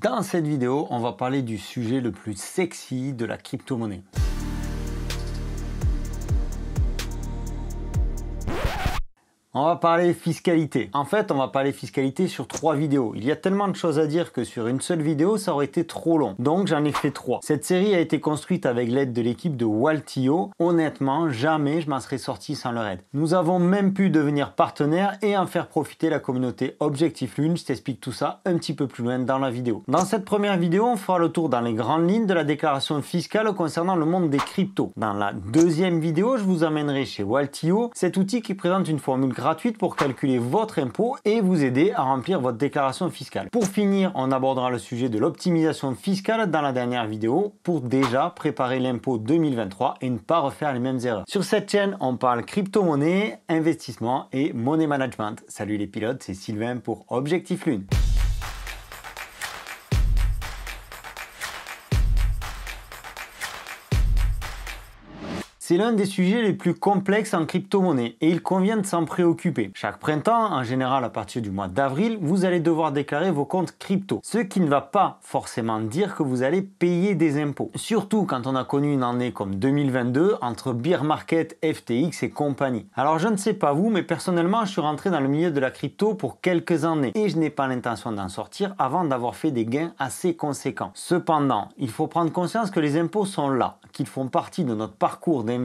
Dans cette vidéo, on va parler du sujet le plus sexy de la crypto-monnaie. On va parler fiscalité. En fait, on va parler fiscalité sur 3 vidéos. Il y a tellement de choses à dire que sur une seule vidéo, ça aurait été trop long. Donc, j'en ai fait 3. Cette série a été construite avec l'aide de l'équipe de Waltio. Honnêtement, jamais je m'en serais sorti sans leur aide. Nous avons même pu devenir partenaires et en faire profiter la communauté Objectif Lune. Je t'explique tout ça un petit peu plus loin dans la vidéo. Dans cette première vidéo, on fera le tour dans les grandes lignes de la déclaration fiscale concernant le monde des cryptos. Dans la deuxième vidéo, je vous amènerai chez Waltio, cet outil qui présente une formule gratuite pour calculer votre impôt et vous aider à remplir votre déclaration fiscale. Pour finir, on abordera le sujet de l'optimisation fiscale dans la dernière vidéo pour déjà préparer l'impôt 2023 et ne pas refaire les mêmes erreurs. Sur cette chaîne, on parle crypto-monnaie, investissement et money management. Salut les pilotes, c'est Sylvain pour Objectif Lune. C'est l'un des sujets les plus complexes en crypto-monnaie et il convient de s'en préoccuper. Chaque printemps, en général à partir du mois d'avril, vous allez devoir déclarer vos comptes crypto. Ce qui ne va pas forcément dire que vous allez payer des impôts. Surtout quand on a connu une année comme 2022 entre bear market, FTX et compagnie. Alors je ne sais pas vous, mais personnellement je suis rentré dans le milieu de la crypto pour quelques années et je n'ai pas l'intention d'en sortir avant d'avoir fait des gains assez conséquents. Cependant, il faut prendre conscience que les impôts sont là, qu'ils font partie de notre parcours d'investisseur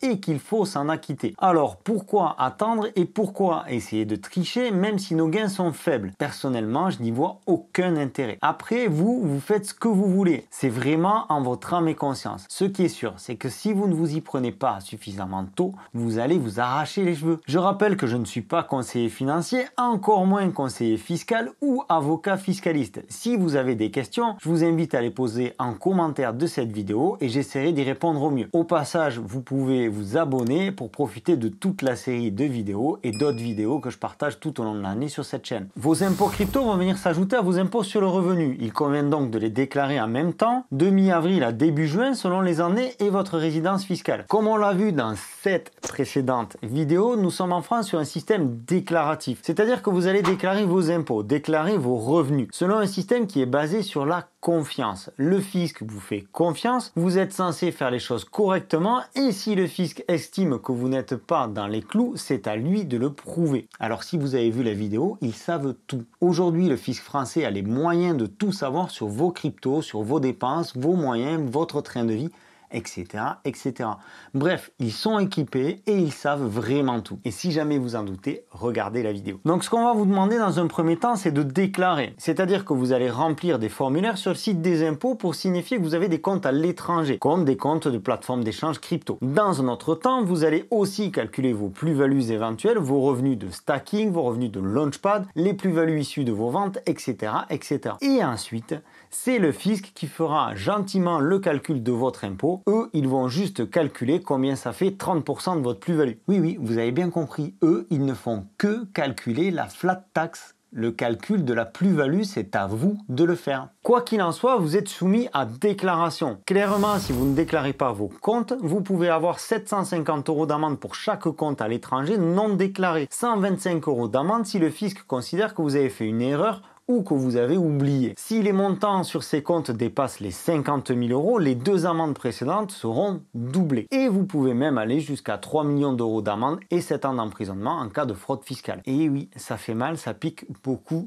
et qu'il faut s'en acquitter. Alors pourquoi attendre et pourquoi essayer de tricher même si nos gains sont faibles? Personnellement, je n'y vois aucun intérêt. Après, vous faites ce que vous voulez. C'est vraiment en votre âme et conscience. Ce qui est sûr, c'est que si vous ne vous y prenez pas suffisamment tôt, vous allez vous arracher les cheveux. Je rappelle que je ne suis pas conseiller financier, encore moins conseiller fiscal ou avocat fiscaliste. Si vous avez des questions, je vous invite à les poser en commentaire de cette vidéo et j'essaierai d'y répondre au mieux. Au passage, vous pouvez vous abonner pour profiter de toute la série de vidéos et d'autres vidéos que je partage tout au long de l'année sur cette chaîne. Vos impôts crypto vont venir s'ajouter à vos impôts sur le revenu. Il convient donc de les déclarer en même temps, de mi-avril à début juin selon les années et votre résidence fiscale. Comme on l'a vu dans cette précédente vidéo, nous sommes en France sur un système déclaratif. C'est-à-dire que vous allez déclarer vos impôts, déclarer vos revenus, selon un système qui est basé sur la confiance. Le fisc vous fait confiance, vous êtes censé faire les choses correctement et si le fisc estime que vous n'êtes pas dans les clous, c'est à lui de le prouver. Alors si vous avez vu la vidéo, ils savent tout. Aujourd'hui, le fisc français a les moyens de tout savoir sur vos cryptos, sur vos dépenses, vos moyens, votre train de vie, etc., etc. Bref, ils sont équipés et ils savent vraiment tout. Et si jamais vous en doutez, regardez la vidéo. Donc ce qu'on va vous demander dans un premier temps, c'est de déclarer. C'est-à-dire que vous allez remplir des formulaires sur le site des impôts pour signifier que vous avez des comptes à l'étranger, comme des comptes de plateformes d'échange crypto. Dans un autre temps, vous allez aussi calculer vos plus-values éventuelles, vos revenus de stacking, vos revenus de launchpad, les plus-values issues de vos ventes, etc., etc. Et ensuite, c'est le fisc qui fera gentiment le calcul de votre impôt. Eux, ils vont juste calculer combien ça fait 30% de votre plus-value. Oui, vous avez bien compris. Eux, ils ne font que calculer la flat tax. Le calcul de la plus-value, c'est à vous de le faire. Quoi qu'il en soit, vous êtes soumis à déclaration. Clairement, si vous ne déclarez pas vos comptes, vous pouvez avoir 750 € d'amende pour chaque compte à l'étranger non déclaré. 125 € d'amende si le fisc considère que vous avez fait une erreur ou que vous avez oublié. Si les montants sur ces comptes dépassent les 50 000 €, les 2 amendes précédentes seront doublées. Et vous pouvez même aller jusqu'à 3 millions d'euros d'amende et 7 ans d'emprisonnement en cas de fraude fiscale. Et oui, ça fait mal, ça pique beaucoup.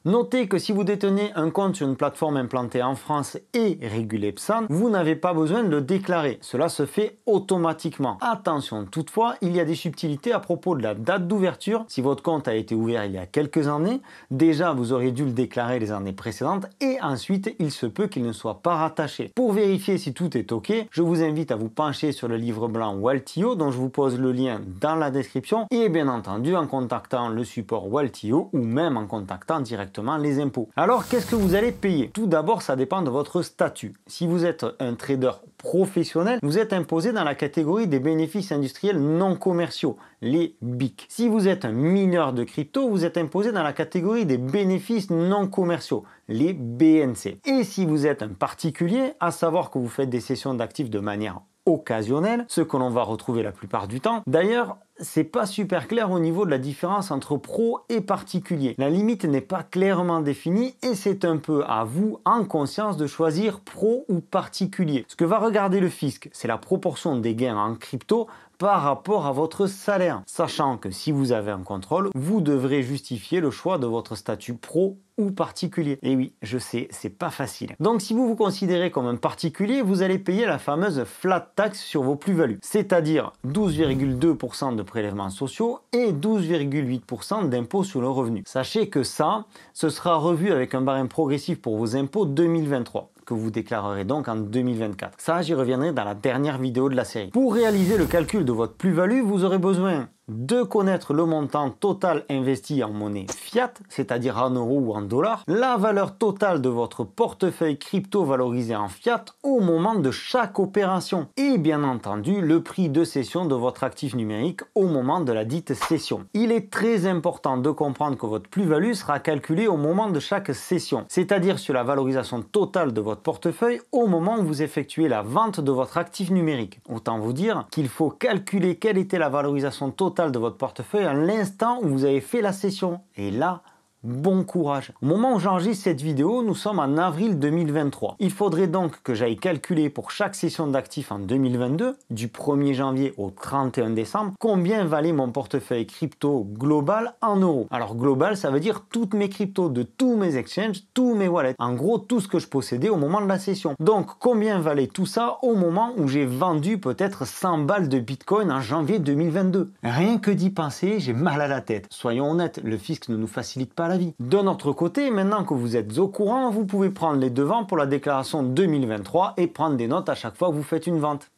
Notez que si vous détenez un compte sur une plateforme implantée en France et régulée PSAN, vous n'avez pas besoin de le déclarer. Cela se fait automatiquement. Attention toutefois, il y a des subtilités à propos de la date d'ouverture. Si votre compte a été ouvert il y a quelques années, déjà vous auriez dû le déclarer les années précédentes et ensuite il se peut qu'il ne soit pas rattaché. Pour vérifier si tout est OK, je vous invite à vous pencher sur le livre blanc Waltio dont je vous pose le lien dans la description et bien entendu en contactant le support Waltio ou même en contactant directement les impôts. Alors qu'est-ce que vous allez payer? Tout d'abord, ça dépend de votre statut. Si vous êtes un trader professionnel, vous êtes imposé dans la catégorie des bénéfices industriels non commerciaux, les BIC. Si vous êtes un mineur de crypto, vous êtes imposé dans la catégorie des bénéfices non commerciaux, les BNC. Et si vous êtes un particulier, à savoir que vous faites des cessions d'actifs de manière occasionnelle, ce que l'on va retrouver la plupart du temps. D'ailleurs, c'est pas super clair au niveau de la différence entre pro et particulier. La limite n'est pas clairement définie et c'est un peu à vous, en conscience, de choisir pro ou particulier. Ce que va regarder le fisc, c'est la proportion des gains en crypto par rapport à votre salaire, sachant que si vous avez un contrôle, vous devrez justifier le choix de votre statut pro ou particulier. Et oui, je sais, c'est pas facile. Donc si vous vous considérez comme un particulier, vous allez payer la fameuse flat tax sur vos plus-values, c'est-à-dire 12,2% de prélèvements sociaux et 12,8% d'impôts sur le revenu. Sachez que ça, ce sera revu avec un barème progressif pour vos impôts 2023. Que vous déclarerez donc en 2024. Ça, j'y reviendrai dans la dernière vidéo de la série. Pour réaliser le calcul de votre plus-value, vous aurez besoin de connaître le montant total investi en monnaie fiat, c'est-à-dire en euros ou en dollars, la valeur totale de votre portefeuille crypto valorisé en fiat au moment de chaque opération, et bien entendu le prix de cession de votre actif numérique au moment de la dite cession. Il est très important de comprendre que votre plus-value sera calculée au moment de chaque cession, c'est-à-dire sur la valorisation totale de votre portefeuille au moment où vous effectuez la vente de votre actif numérique. Autant vous dire qu'il faut calculer quelle était la valorisation totale de votre portefeuille à l'instant où vous avez fait la cession. Et là, bon courage. Au moment où j'enregistre cette vidéo, nous sommes en avril 2023. Il faudrait donc que j'aille calculer pour chaque cession d'actifs en 2022, du 1er janvier au 31 décembre, combien valait mon portefeuille crypto global en euros. Alors global, ça veut dire toutes mes cryptos de tous mes exchanges, tous mes wallets. En gros, tout ce que je possédais au moment de la cession. Donc combien valait tout ça au moment où j'ai vendu peut-être 100 balles de Bitcoin en janvier 2022. Rien que d'y penser, j'ai mal à la tête. Soyons honnêtes, le fisc ne nous facilite pas la vie. De notre côté, maintenant que vous êtes au courant, vous pouvez prendre les devants pour la déclaration 2023 et prendre des notes à chaque fois que vous faites une vente.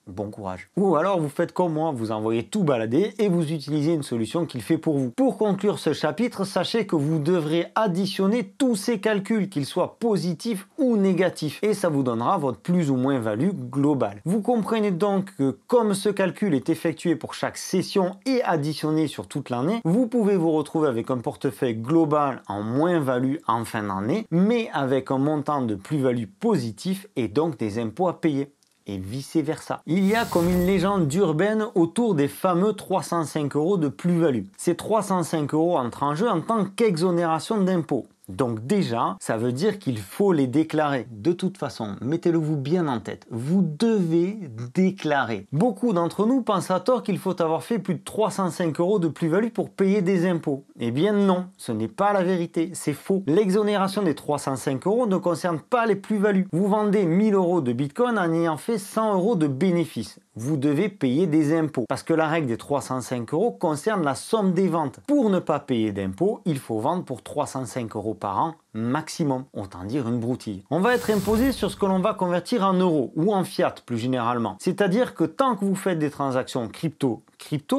Bon courage. Ou alors vous faites comme moi, vous envoyez tout balader et vous utilisez une solution qu'il fait pour vous. Pour conclure ce chapitre, sachez que vous devrez additionner tous ces calculs, qu'ils soient positifs ou négatifs, et ça vous donnera votre plus ou moins value globale. Vous comprenez donc que comme ce calcul est effectué pour chaque session et additionné sur toute l'année, vous pouvez vous retrouver avec un portefeuille global en moins-value en fin d'année, mais avec un montant de plus-value positif et donc des impôts à payer. Et vice-versa. Il y a comme une légende urbaine autour des fameux 305 € de plus-value. Ces 305 € entrent en jeu en tant qu'exonération d'impôts. Donc déjà, ça veut dire qu'il faut les déclarer. De toute façon, mettez-le-vous bien en tête, vous devez déclarer. Beaucoup d'entre nous pensent à tort qu'il faut avoir fait plus de 305 € de plus-value pour payer des impôts. Eh bien non, ce n'est pas la vérité, c'est faux. L'exonération des 305 € ne concerne pas les plus-values. Vous vendez 1000 € de Bitcoin en ayant fait 100 € de bénéfices. Vous devez payer des impôts. Parce que la règle des 305 € concerne la somme des ventes. Pour ne pas payer d'impôts, il faut vendre pour 305 € par an maximum, autant dire une broutille. On va être imposé sur ce que l'on va convertir en euros ou en fiat plus généralement. C'est-à-dire que tant que vous faites des transactions crypto,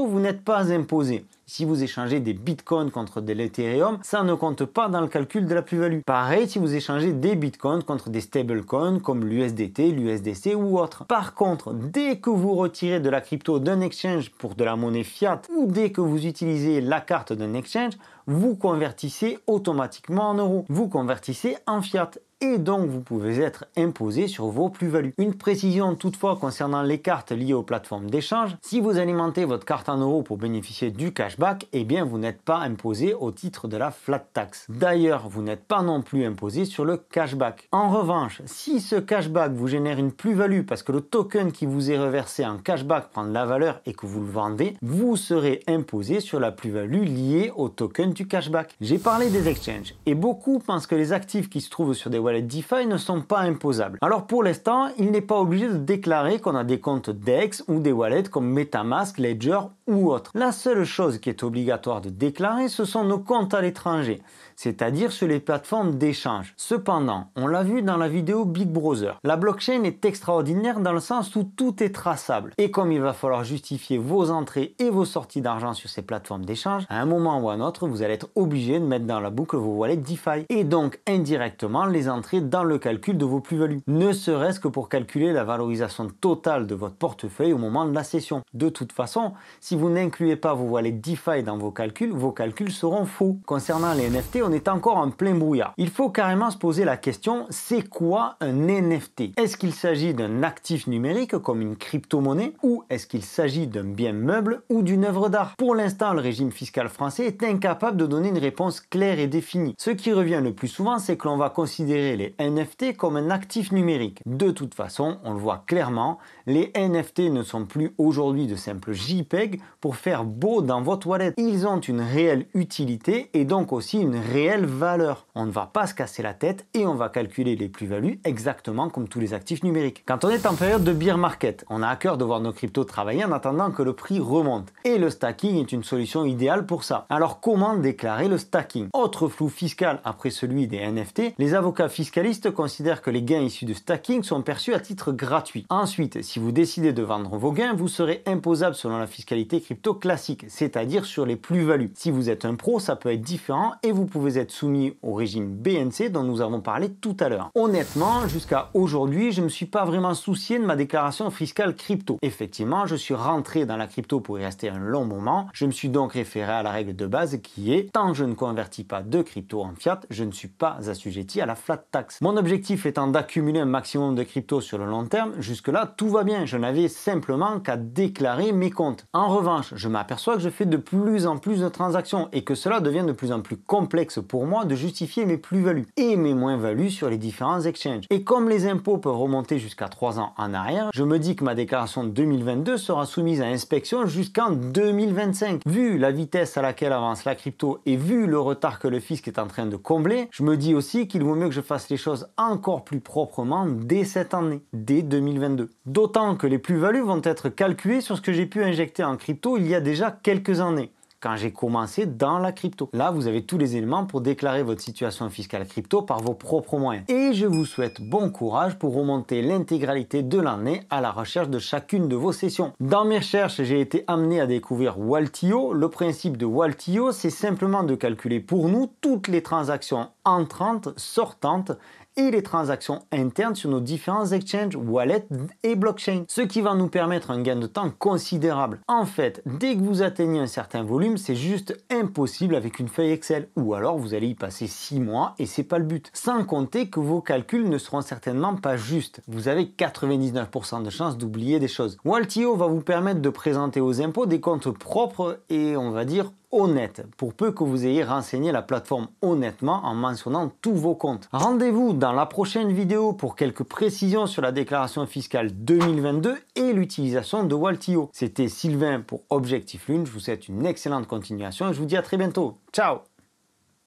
vous n'êtes pas imposé. Si vous échangez des bitcoins contre de l'Ethereum, ça ne compte pas dans le calcul de la plus-value. Pareil si vous échangez des bitcoins contre des stablecoins comme l'USDT, l'USDC ou autre. Par contre, dès que vous retirez de la crypto d'un exchange pour de la monnaie fiat ou dès que vous utilisez la carte d'un exchange, vous convertissez automatiquement en euros. Vous convertissez en fiat. Et donc vous pouvez être imposé sur vos plus-values. Une précision toutefois concernant les cartes liées aux plateformes d'échange, si vous alimentez votre carte en euros pour bénéficier du cashback, eh bien vous n'êtes pas imposé au titre de la flat tax. D'ailleurs, vous n'êtes pas non plus imposé sur le cashback. En revanche, si ce cashback vous génère une plus-value parce que le token qui vous est reversé en cashback prend de la valeur et que vous le vendez, vous serez imposé sur la plus-value liée au token du cashback. J'ai parlé des exchanges et beaucoup pensent que les actifs qui se trouvent sur des wallets DeFi ne sont pas imposables. Alors pour l'instant, il n'est pas obligé de déclarer qu'on a des comptes DEX ou des wallets comme MetaMask, Ledger ou autres. La seule chose qui est obligatoire de déclarer, ce sont nos comptes à l'étranger, c'est-à-dire sur les plateformes d'échange. Cependant, on l'a vu dans la vidéo Big Brother, la blockchain est extraordinaire dans le sens où tout est traçable. Et comme il va falloir justifier vos entrées et vos sorties d'argent sur ces plateformes d'échange, à un moment ou à un autre, vous allez être obligé de mettre dans la boucle vos wallets DeFi. Et donc, indirectement, les entrer dans le calcul de vos plus-values, ne serait-ce que pour calculer la valorisation totale de votre portefeuille au moment de la cession. De toute façon, si vous n'incluez pas vos wallets DeFi dans vos calculs seront faux. Concernant les NFT, on est encore en plein brouillard. Il faut carrément se poser la question, c'est quoi un NFT? Est-ce qu'il s'agit d'un actif numérique comme une crypto-monnaie ou est-ce qu'il s'agit d'un bien meuble ou d'une œuvre d'art? Pour l'instant, le régime fiscal français est incapable de donner une réponse claire et définie. Ce qui revient le plus souvent, c'est que l'on va considérer les NFT comme un actif numérique. De toute façon, on le voit clairement, les NFT ne sont plus aujourd'hui de simples JPEG pour faire beau dans votre wallet. Ils ont une réelle utilité et donc aussi une réelle valeur. On ne va pas se casser la tête et on va calculer les plus-values exactement comme tous les actifs numériques. Quand on est en période de bear market, on a à cœur de voir nos cryptos travailler en attendant que le prix remonte. Et le stacking est une solution idéale pour ça. Alors comment déclarer le stacking? Autre flou fiscal après celui des NFT, les avocats fiscalistes considèrent que les gains issus de stacking sont perçus à titre gratuit. Ensuite, si vous décidez de vendre vos gains, vous serez imposable selon la fiscalité crypto classique, c'est-à-dire sur les plus-values. Si vous êtes un pro, ça peut être différent et vous pouvez être soumis au régime BNC dont nous avons parlé tout à l'heure. Honnêtement, jusqu'à aujourd'hui, je ne me suis pas vraiment soucié de ma déclaration fiscale crypto. Effectivement, je suis rentré dans la crypto pour y rester un long moment. Je me suis donc référé à la règle de base qui est tant que je ne convertis pas de crypto en fiat, je ne suis pas assujetti à la flat tax. Mon objectif étant d'accumuler un maximum de crypto sur le long terme, jusque-là tout va bien. Je n'avais simplement qu'à déclarer mes comptes. En revanche, je m'aperçois que je fais de plus en plus de transactions et que cela devient de plus en plus complexe pour moi de justifier mes plus-values et mes moins-values sur les différents exchanges. Et comme les impôts peuvent remonter jusqu'à 3 ans en arrière, je me dis que ma déclaration 2022 sera soumise à inspection jusqu'en 2025. Vu la vitesse à laquelle avance la crypto et vu le retard que le fisc est en train de combler, je me dis aussi qu'il vaut mieux que je fasse les choses encore plus proprement dès cette année, dès 2022. D'autant que les plus-values vont être calculées sur ce que j'ai pu injecter en crypto il y a déjà quelques années, quand j'ai commencé dans la crypto. Là, vous avez tous les éléments pour déclarer votre situation fiscale crypto par vos propres moyens. Et je vous souhaite bon courage pour remonter l'intégralité de l'année à la recherche de chacune de vos sessions. Dans mes recherches, j'ai été amené à découvrir Waltio. Le principe de Waltio, c'est simplement de calculer pour nous toutes les transactions entrantes, sortantes et les transactions internes sur nos différents exchanges, wallets et blockchain. Ce qui va nous permettre un gain de temps considérable. En fait, dès que vous atteignez un certain volume, c'est juste impossible avec une feuille Excel. Ou alors vous allez y passer 6 mois et c'est pas le but. Sans compter que vos calculs ne seront certainement pas justes. Vous avez 99% de chances d'oublier des choses. Waltio va vous permettre de présenter aux impôts des comptes propres et on va dire honnête, pour peu que vous ayez renseigné la plateforme honnêtement en mentionnant tous vos comptes. Rendez-vous dans la prochaine vidéo pour quelques précisions sur la déclaration fiscale 2022 et l'utilisation de Waltio. C'était Sylvain pour Objectif Lune, je vous souhaite une excellente continuation et je vous dis à très bientôt. Ciao!